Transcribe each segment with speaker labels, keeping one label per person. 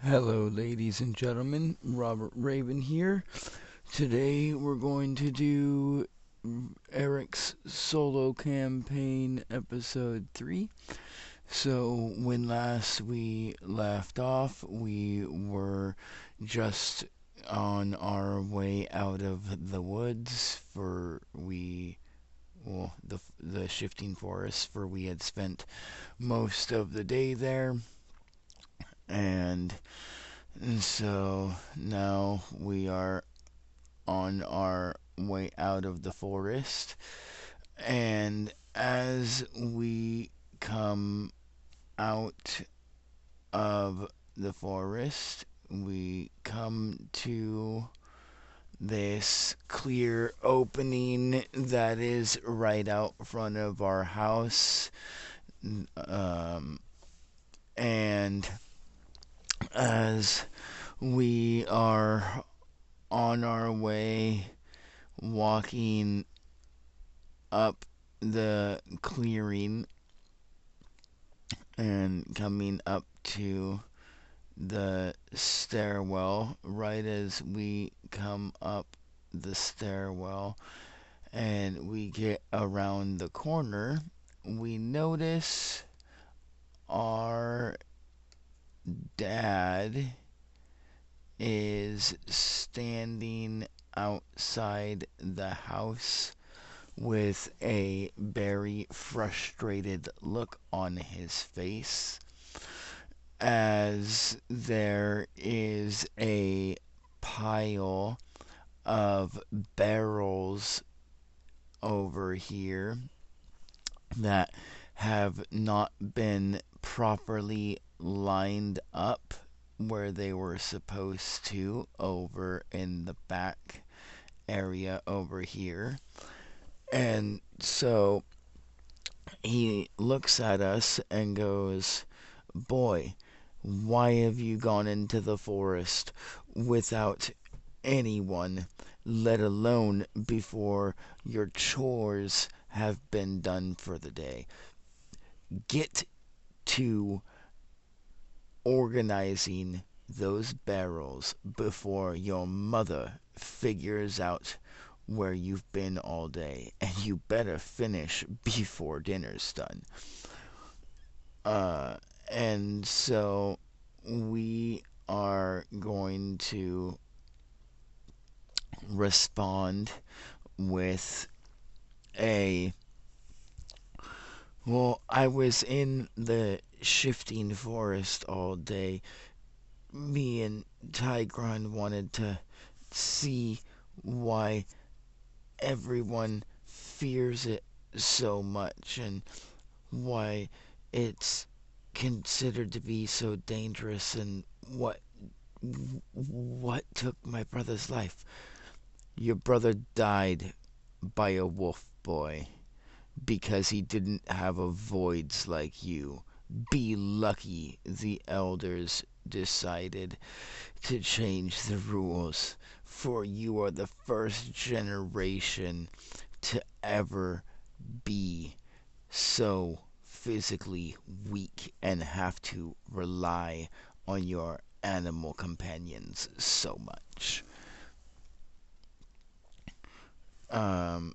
Speaker 1: Hello, ladies and gentlemen. Robert Raven here. Today we're going to do Eric's solo campaign episode 3. So, when last we left off, we were just on our way out of the woods the shifting forest, for we had spent most of the day there, and so now we are on our way out of the forest. And as we come out of the forest, we come to this clear opening that is right out front of our house. Um, and as we are on our way walking up the clearing and coming up to the stairwell, right as we come up the stairwell and we get around the corner, we notice our dad is standing outside the house with a very frustrated look on his face, as there is a pile of barrels over here that have not been properly lined up where they were supposed to over in the back area over here. And so he looks at us and goes, "Boy, why have you gone into the forest without anyone, let alone before your chores have been done for the day? Get to organizing those barrels before your mother figures out where you've been all day, and you better finish before dinner's done." Uh, and so we are going to respond with a well, I was in the shifting forest all day. Me and Tigran wanted to see why everyone fears it so much and why it's considered to be so dangerous, and what took my brother's life. Your brother died by a wolf, boy, because he didn't have a voids like you. Be lucky the elders decided to change the rules, for you are the first generation to ever be so physically weak and have to rely on your animal companions so much. Um,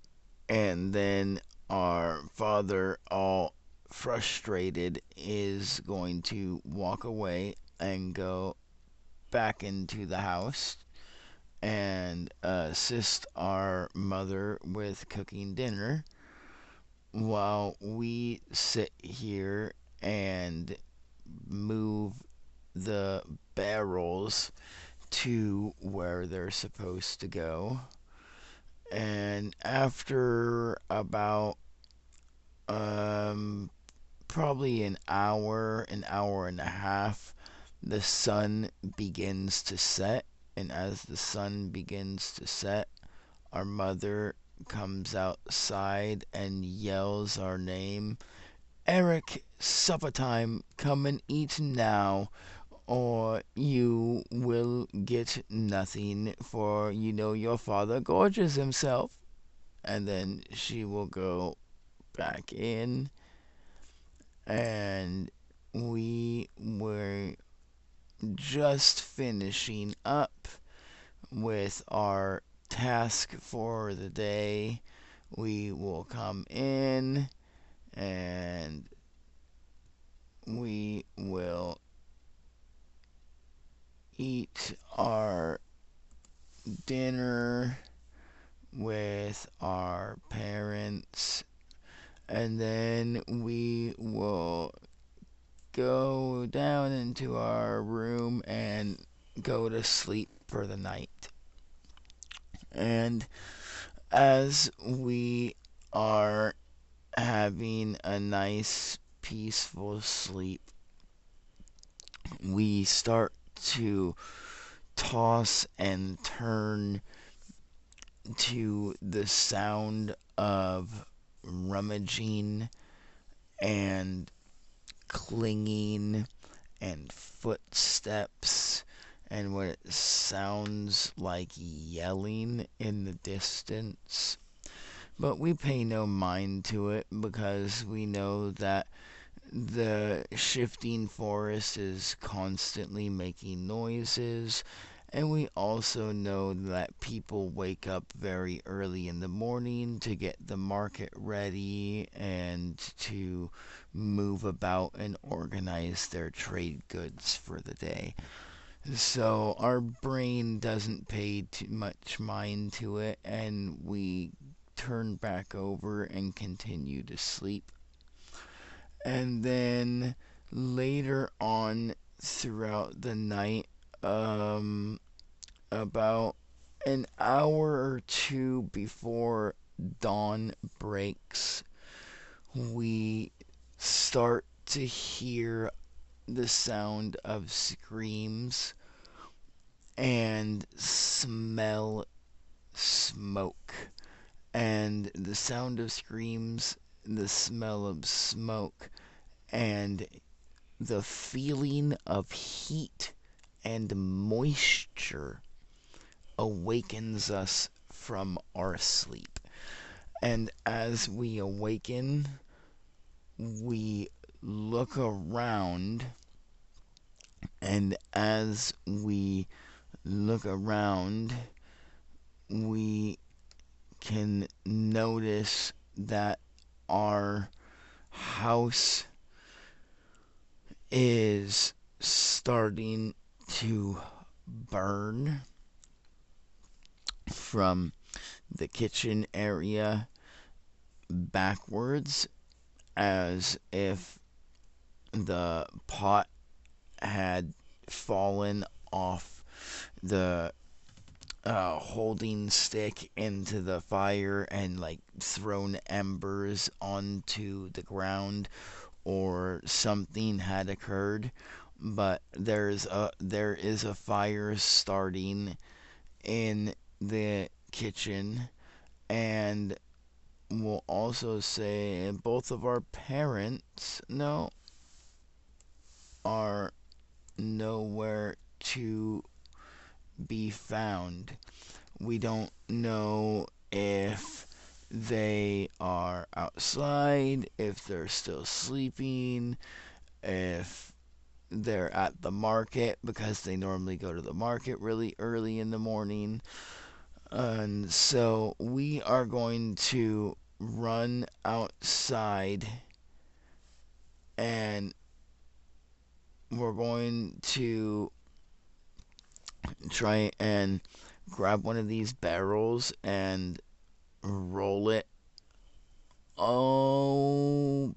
Speaker 1: and then our father, all frustrated, is going to walk away and go back into the house and assist our mother with cooking dinner while we sit here and move the barrels to where they're supposed to go. And after about um, probably an hour and a half, the sun begins to set. And as the sun begins to set, our mother comes outside and yells our name. "Eric, supper time, come and eat now, or you will get nothing, for you know your father gorges himself." And then she will go back in, and we were just finishing up with our task for the day, we will come in and we will eat our dinner with our parents, and then we will go down into our room and go to sleep for the night. And as we are having a nice, peaceful sleep, we start to toss and turn to the sound of rummaging and clinging and footsteps and what it sounds like yelling in the distance. But we pay no mind to it because we know that the shifting forest is constantly making noises, and we also know that people wake up very early in the morning to get the market ready and to move about and organize their trade goods for the day. So our brain doesn't pay too much mind to it, and we turn back over and continue to sleep. And then later on throughout the night, about an hour or two before dawn breaks, we start to hear the sound of screams and smell smoke. And the sound of screams, the smell of smoke, and the feeling of heat and moisture awakens us from our sleep. And as we awaken, we look around, and as we look around, we can notice that our house is starting to burn from the kitchen area backwards, as if the pot had fallen off the holding stick into the fire and like thrown embers onto the ground, or something had occurred. But there is a fire starting in the kitchen, and we'll also say both of our parents are nowhere to be found. We don't know if they are outside, if they're still sleeping, if they're at the market, because they normally go to the market really early in the morning. And so we are going to run outside, and we're going to try and grab one of these barrels and roll it all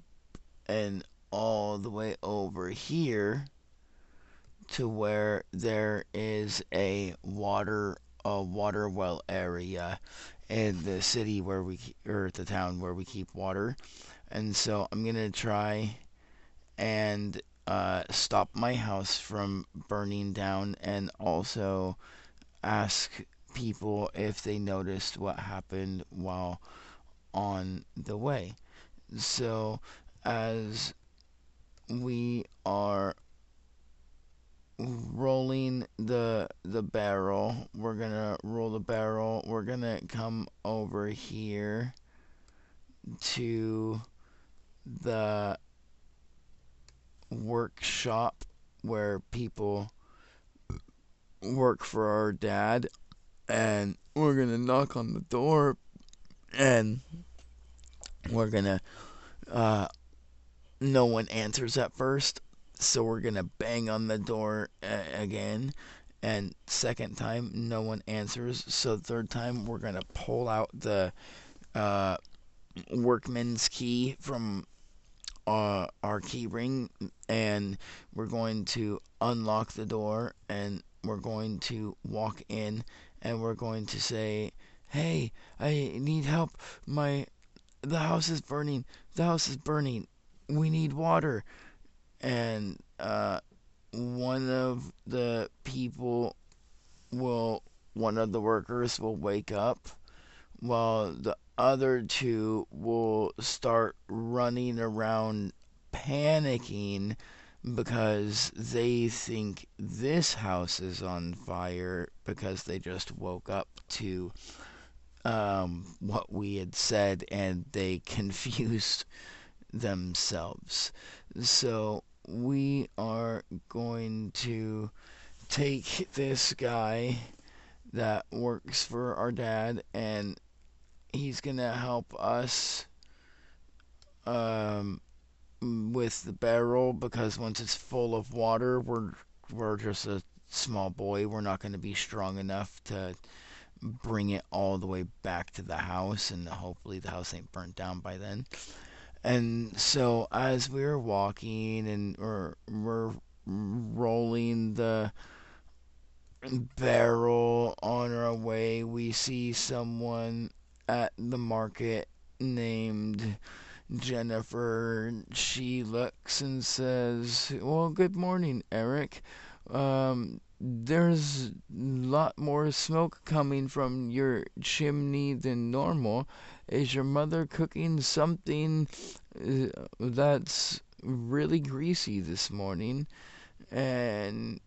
Speaker 1: and all the way over here to where there is a water well area in the city where or the town where we keep water. And so I'm gonna try and stop my house from burning down, and also ask people if they noticed what happened while on the way. So as we are rolling the barrel, we're gonna roll the barrel. We're gonna come over here to the workshop where people work for our dad, and we're gonna knock on the door, and we're gonna no one answers at first, so we're gonna bang on the door again, and second time no one answers, so third time we're gonna pull out the uh, workman's key from our key ring, and we're going to unlock the door, and we're going to walk in, and we're going to say, "Hey, I need help. The house is burning. The house is burning. We need water." And one of the people will, one of the workers will wake up, while the other two will start running around panicking because they think this house is on fire because they just woke up to what we had said, and they confused themselves. So we are going to take this guy that works for our dad, and he's gonna help us um, with the barrel, because once it's full of water, we're just a small boy. We're not going to be strong enough to bring it all the way back to the house, and hopefully the house ain't burnt down by then. And so as we're walking and we're rolling the barrel on our way, we see someone at the market named Jennifer. She looks and says, "Well, good morning, Eric. There's a lot more smoke coming from your chimney than normal. Is your mother cooking something that's really greasy this morning?" And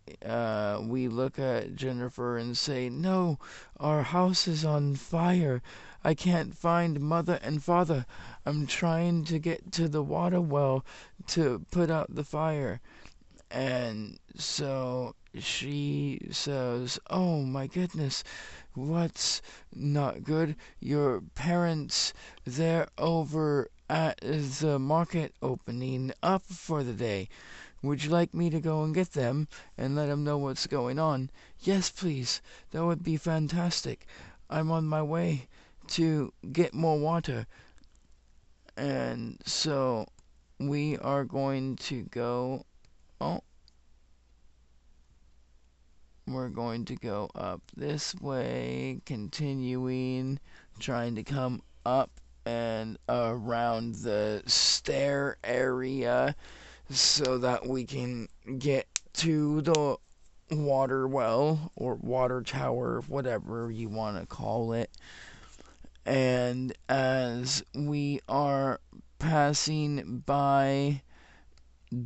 Speaker 1: we look at Jennifer and say, "No, our house is on fire. I can't find mother and father. I'm trying to get to the water well to put out the fire." And so she says, "Oh my goodness, what's not good? Your parents, they're over at the market opening up for the day. Would you like me to go and get them and let them know what's going on?" "Yes, please. That would be fantastic. I'm on my way to get more water." And so we are going to go. Oh, we're going to go up this way, continuing, trying to come up and around the stair area so that we can get to the water well or water tower, whatever you want to call it. And as we are passing by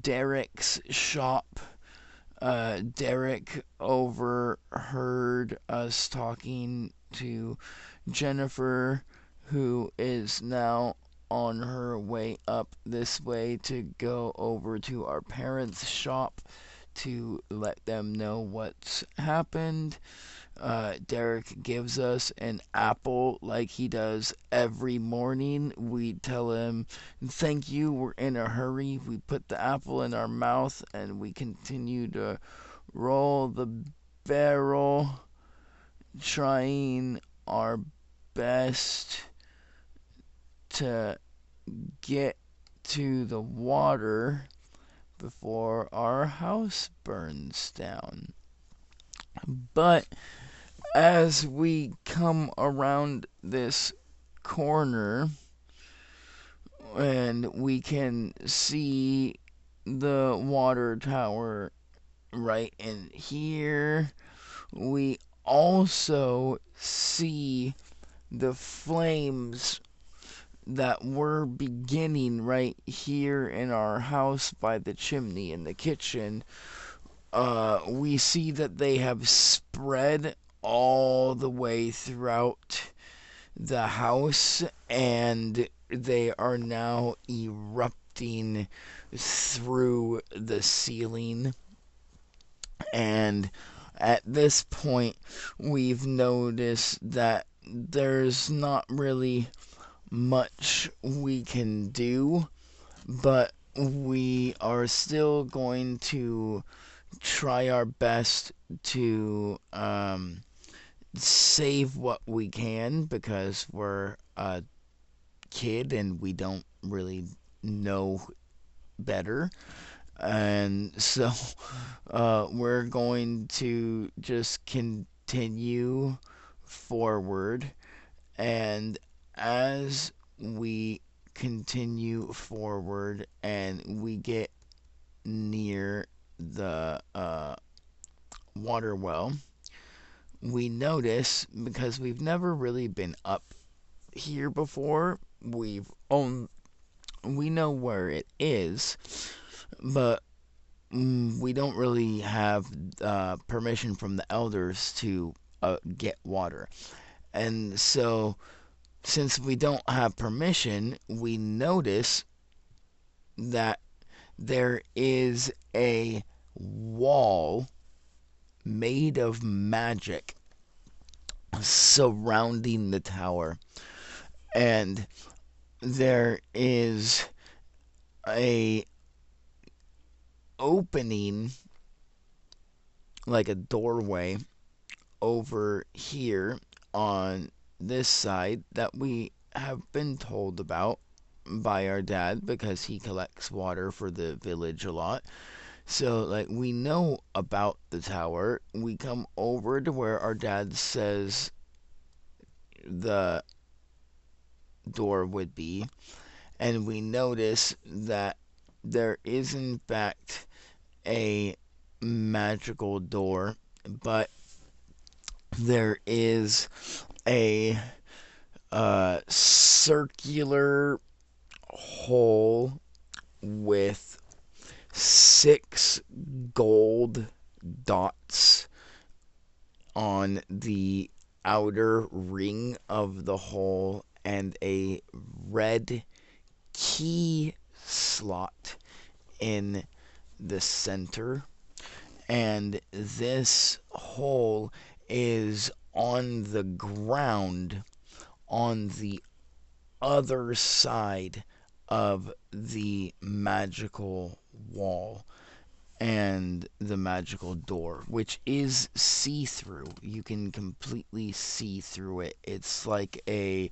Speaker 1: Derek's shop, Derek overheard us talking to Jennifer, who is now on her way up this way to go over to our parents' shop to let them know what's happened. Derek gives us an apple like he does every morning. We tell him, "Thank you, we're in a hurry." We put the apple in our mouth and we continue to roll the barrel, trying our best to get to the water before our house burns down. But as we come around this corner and we can see the water tower right in here, we also see the flames that were beginning right here in our house by the chimney in the kitchen. We see that they have spread all the way throughout the house, and they are now erupting through the ceiling. And at this point, we've noticed that there's not really much we can do, but we are still going to try our best to save what we can because we're a kid and we don't really know better. And so we're going to just continue forward. And as we continue forward and we get near the water well, we notice because we've never really been up here before, we know where it is, but we don't really have permission from the elders to get water. And so, since we don't have permission, we notice that there is a wall made of magic surrounding the tower. And there is a opening, like a doorway, over here on this side that we have been told about by our dad because he collects water for the village a lot. So, like, we know about the tower. We come over to where our dad says the door would be, and we notice that there is, in fact, a magical door, but there is a circular hole with 6 gold dots on the outer ring of the hole and a red key slot in the center. And this hole is on the ground on the other side of the magical wall and the magical door, which is see-through. You can completely see through it. It's like a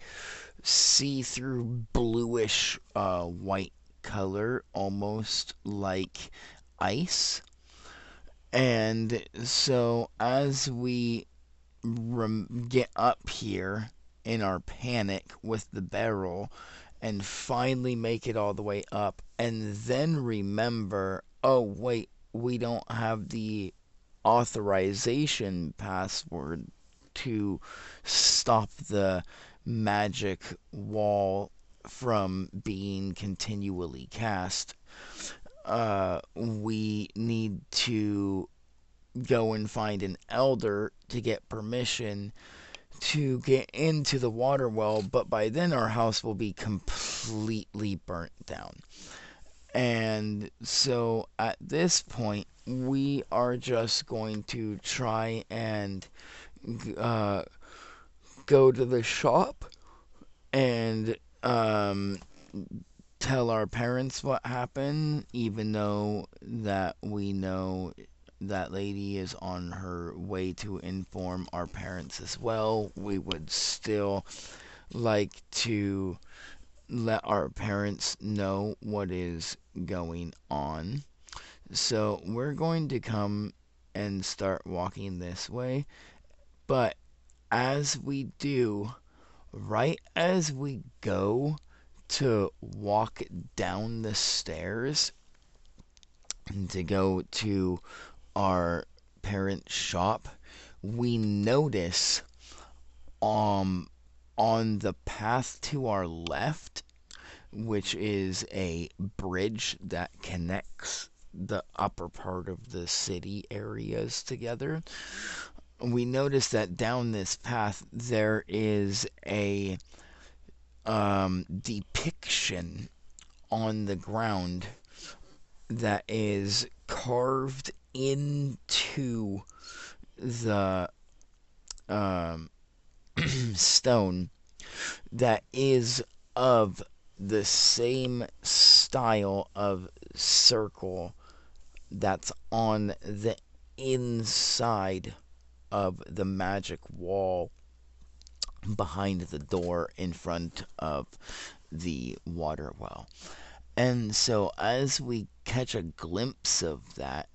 Speaker 1: see-through bluish white color, almost like ice. And so as we get up here in our panic with the barrel and finally make it all the way up, and then remember, oh, wait, we don't have the authorization password to stop the magic wall from being continually cast. We need to go and find an elder to get permission to get into the water well, but by then our house will be completely burnt down. And so at this point, we are just going to try and uh, go to the shop and tell our parents what happened, even though that we know that lady is on her way to inform our parents as well. We would still like to let our parents know what is going on. So we're going to come and start walking this way. But as we do, right as we go to walk down the stairs and to go to our parents' shop, we notice on the path to our left, which is a bridge that connects the upper part of the city areas together, we notice that down this path there is a depiction on the ground that is carved into the um, stone that is of the same style of circle that's on the inside of the magic wall behind the door in front of the water well. And so, as we catch a glimpse of that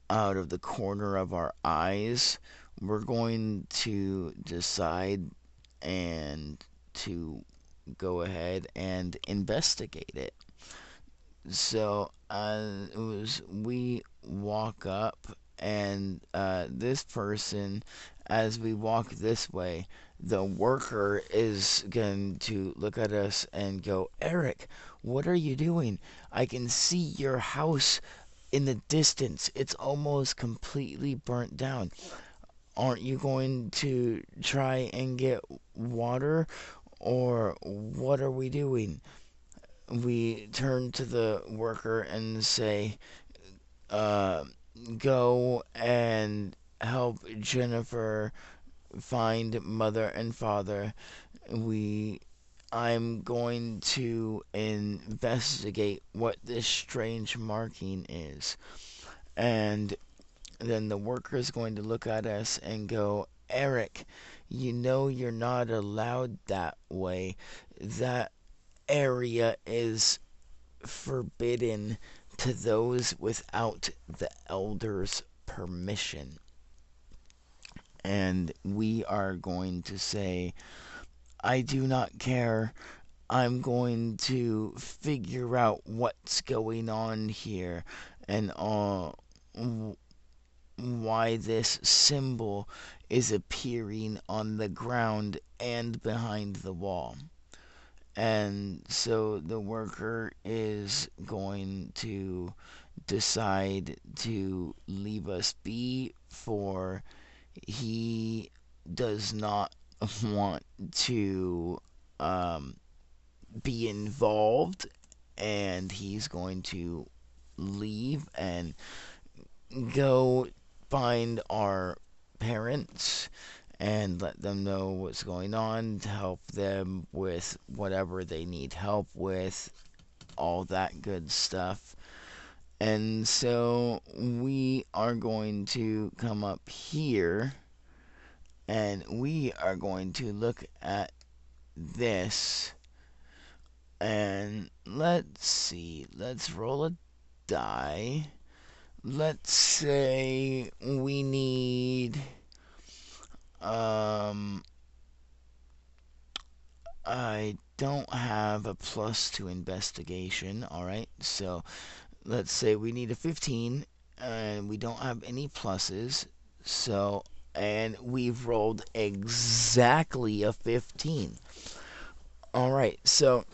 Speaker 1: out of the corner of our eyes, we're going to decide and to go ahead and investigate it. So we walk up, and this person, as we walk this way, the worker is going to look at us and go, Eric, what are you doing? I can see your house in the distance. It's almost completely burnt down. Aren't you going to try and get water? Or what are we doing? We turn to the worker and say, uh, go and help Jennifer find mother and father. We I'm going to investigate what this strange marking is. And then the worker is going to look at us and go, Eric, you know you're not allowed that way. That area is forbidden to those without the elder's permission. And we are going to say, I do not care. I'm going to figure out what's going on here and why this symbol is appearing on the ground and behind the wall. And so the worker is going to decide to leave us be, for he does not want to be involved, and he's going to leave and go find our parents and let them know what's going on, to help them with whatever they need help with, all that good stuff. And so we are going to come up here and we are going to look at this. And let's see, let's roll a die. Let's say we need I don't have a plus to investigation. All right, so let's say we need a 15 and we don't have any pluses. So, and we've rolled exactly a 15. All right, so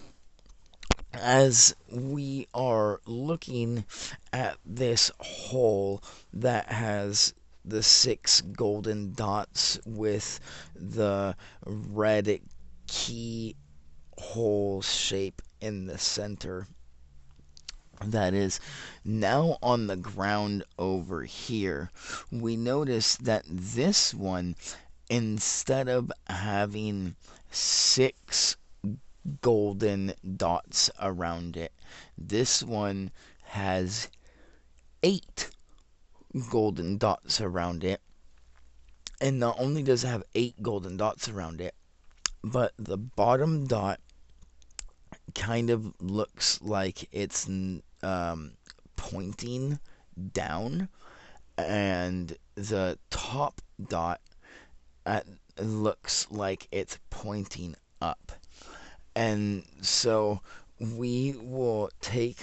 Speaker 1: as we are looking at this hole that has the 6 golden dots with the red keyhole shape in the center, that is now on the ground over here, we notice that this one, instead of having 6 golden dots around it, this one has 8 golden dots around it. And not only does it have 8 golden dots around it, but the bottom dot kind of looks like it's pointing down, and the top dot looks like it's pointing up. And so we will take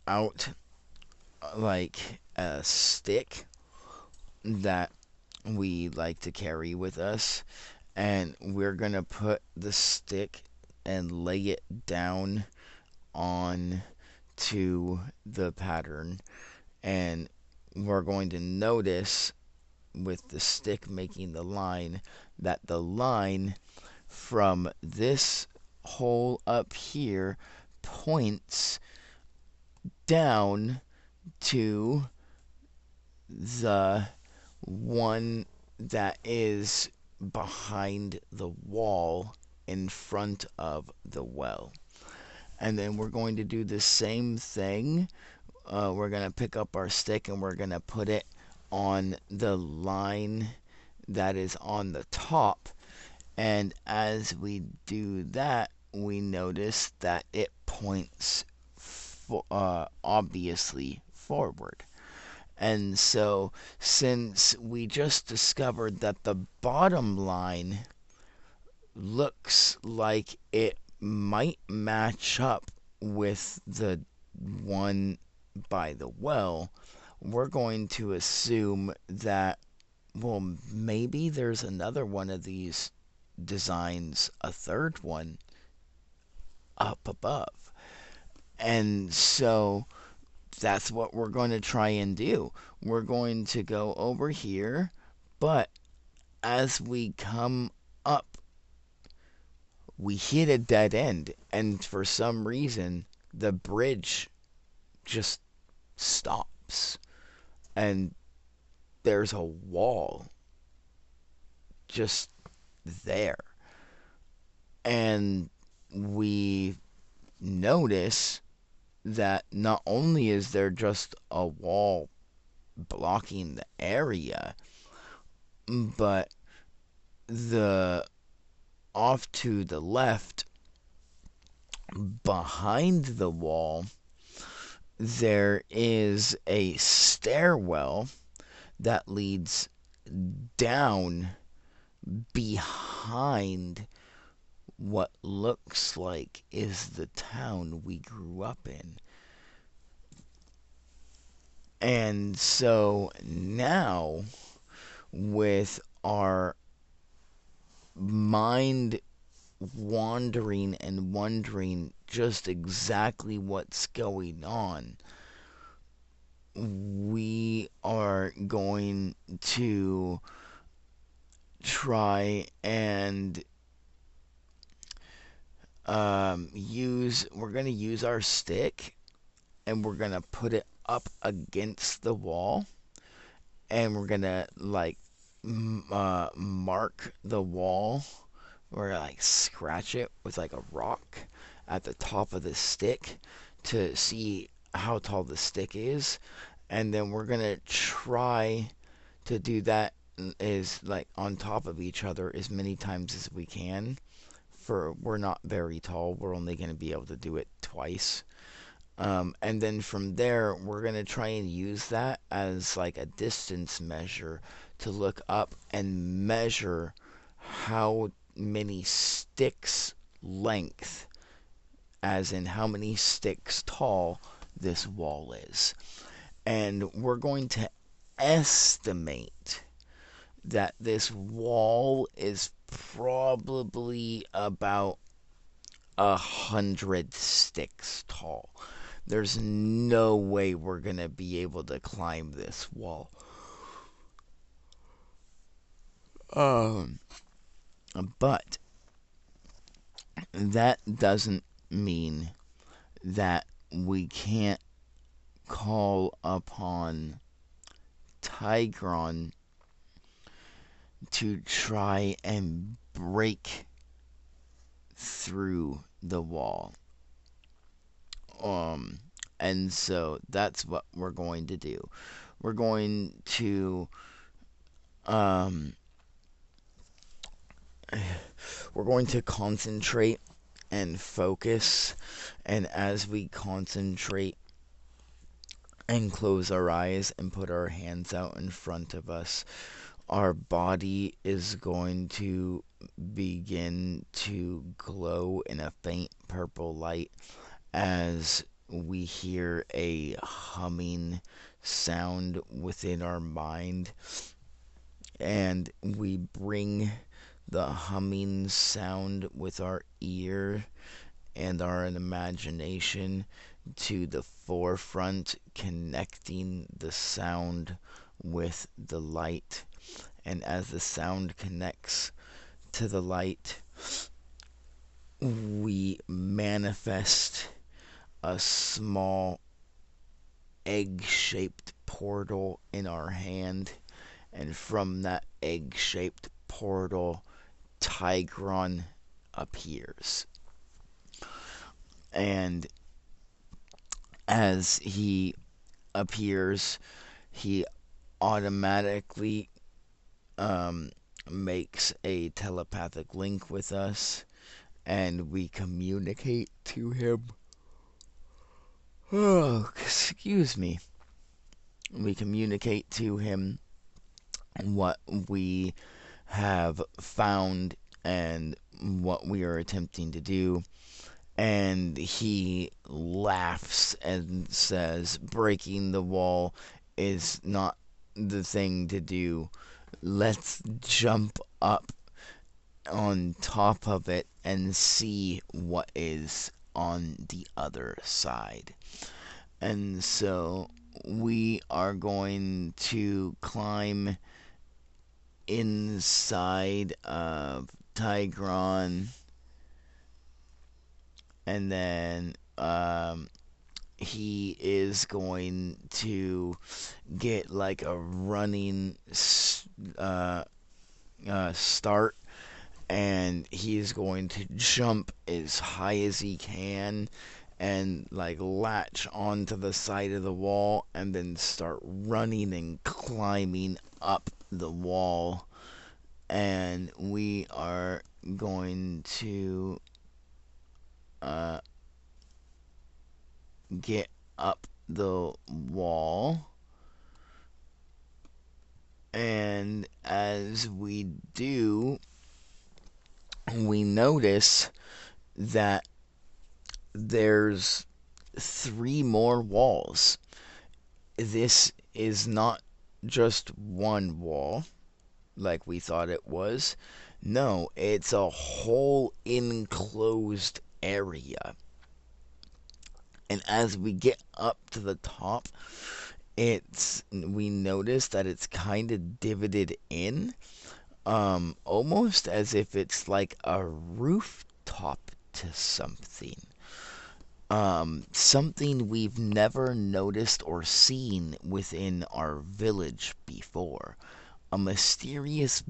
Speaker 1: out like a stick that we like to carry with us, and we're gonna put the stick and lay it down on to the pattern, and we're going to notice with the stick making the line that the line from this hole up here points down to the one that is behind the wall in front of the well. And then we're going to do the same thing. We're going to pick up our stick and we're going to put it on the line that is on the top. And as we do that, we notice that it points obviously forward. And so, since we just discovered that the bottom line looks like it might match up with the one by the well, we're going to assume that, well, maybe there's another one of these designs, a third one, up above. And so that's what we're going to try and do. We're going to go over here, but as we come up, we hit a dead end, and for some reason, the bridge just stops, and there's a wall just there. And we notice that not only is there just a wall blocking the area, but the off to the left, behind the wall, there is a stairwell that leads down behind what looks like is the town we grew up in. And so now, with our mind wandering and wondering just exactly what's going on, we are going to try and we're going to use our stick, and we're going to put it up against the wall, and we're going to mark the wall. We're going to scratch it with a rock at the top of the stick to see how tall the stick is. And then we're going to try to do that is on top of each other as many times as we can. We're not very tall. We're only going to be able to do it twice. And then from there, we're going to try and use that as a distance measure to look up and measure how many sticks length, as in how many sticks tall this wall is. And we're going to estimate that this wall is probably about 100 sticks tall. There's no way we're going to be able to climb this wall. But that doesn't mean that we can't call upon Tigron to try and break through the wall. And so that's what we're going to do. We're going to concentrate and focus, and as we concentrate and close our eyes and put our hands out in front of us, our body is going to begin to glow in a faint purple light as we hear a humming sound within our mind, and we bring the humming sound with our ear and our imagination to the forefront, connecting the sound with the light. And as the sound connects to the light, we manifest a small egg-shaped portal in our hand, and from that egg-shaped portal, Tigron appears. And as he appears, he automatically makes a telepathic link with us, and we communicate to him. Oh, excuse me. We communicate to him what we have found and what we are attempting to do. And he laughs and says, breaking the wall is not the thing to do. Let's jump up on top of it and see what is on the other side. And so we are going to climb inside of Tigron, and then he is going to get like a running start, and he is going to jump as high as he can and like latch onto the side of the wall and then start running and climbing up the wall. And we are going to get up the wall, and as we do, we notice that there's 3 more walls. This is not just one wall like we thought it was. No, it's a whole enclosed area. And as we get up to the top, we notice that it's kind of divoted in, almost as if it's like a rooftop to something. Something we've never noticed or seen within our village before. A mysterious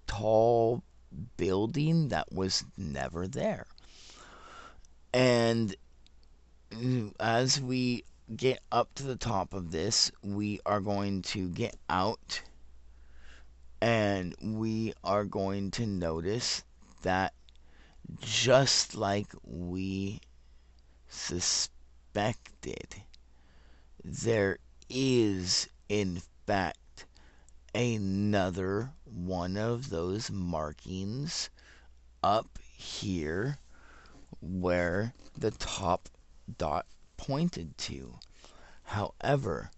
Speaker 1: tall building that was never there. And as we get up to the top of this, we are going to get out, and we are going to notice that just like we suspected, there is in fact another one of those markings up here where the top dot pointed to. However,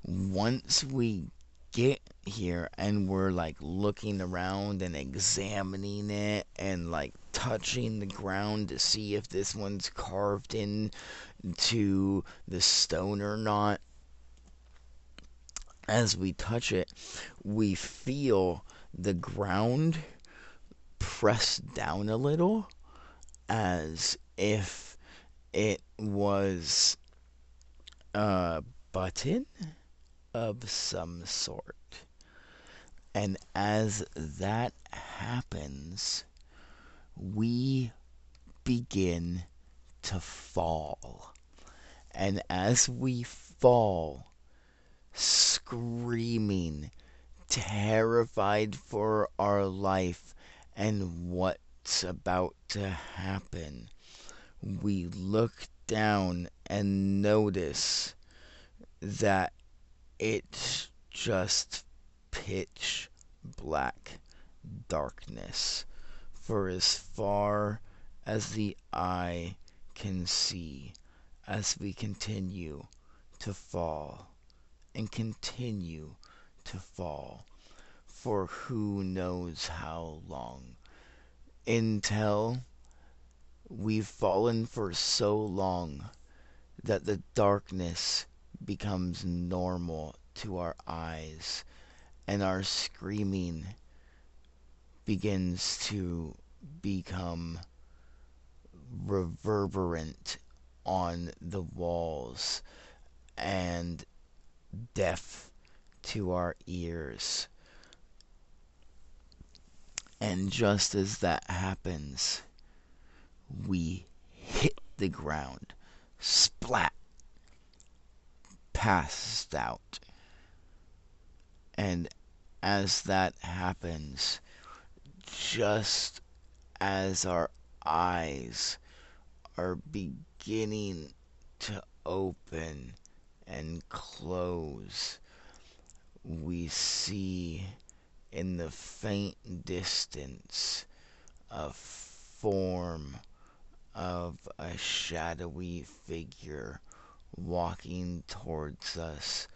Speaker 1: once we get here and we're like looking around and examining it and like touching the ground to see if this one's carved in to the stone or not, as we touch it, we feel the ground press down a little as if it was a button of some sort. And as that happens, we begin to fall. And as we fall, screaming, terrified for our life and what's about to happen, we look down and notice that it's just pitch black darkness for as far as the eye can see, as we continue to fall and continue to fall for who knows how long, until we've fallen for so long that the darkness becomes normal to our eyes, and our screaming begins to become reverberant on the walls, and deaf to our ears. And just as that happens, we hit the ground, splat, passed out. And as that happens, just as our eyes are beginning to open and close, we see in the faint distance a form of a shadowy figure walking towards us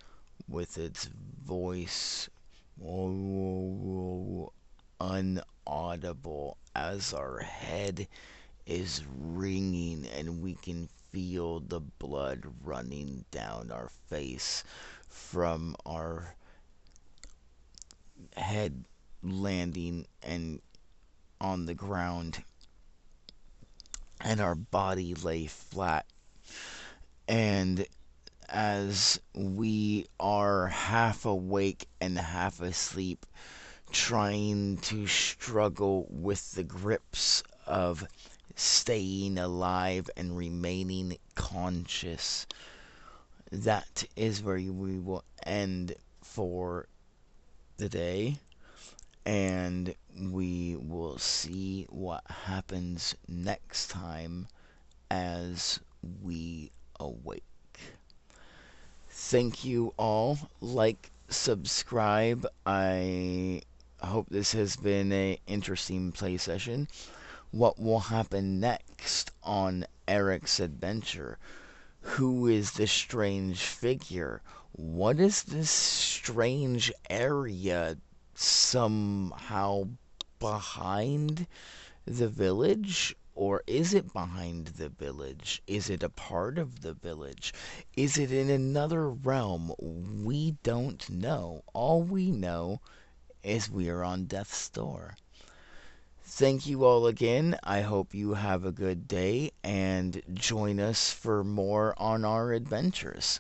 Speaker 1: with its voice unaudible as our head is ringing and we can feel the blood running down our face from our head landing and on the ground, and our body lay flat. And as we are half awake and half asleep, trying to struggle with the grips of staying alive and remaining conscious, that is where we will end for the day. And we will see what happens next time as we awake. Thank you all. Like, subscribe. I hope this has been an interesting play session. What will happen next on Eric's adventure? Who is this strange figure? What is this strange area somehow behind the village? Or is it behind the village? Is it a part of the village? Is it in another realm? We don't know. All we know is we are on death's door. Thank you all again. I hope you have a good day and join us for more on our adventures.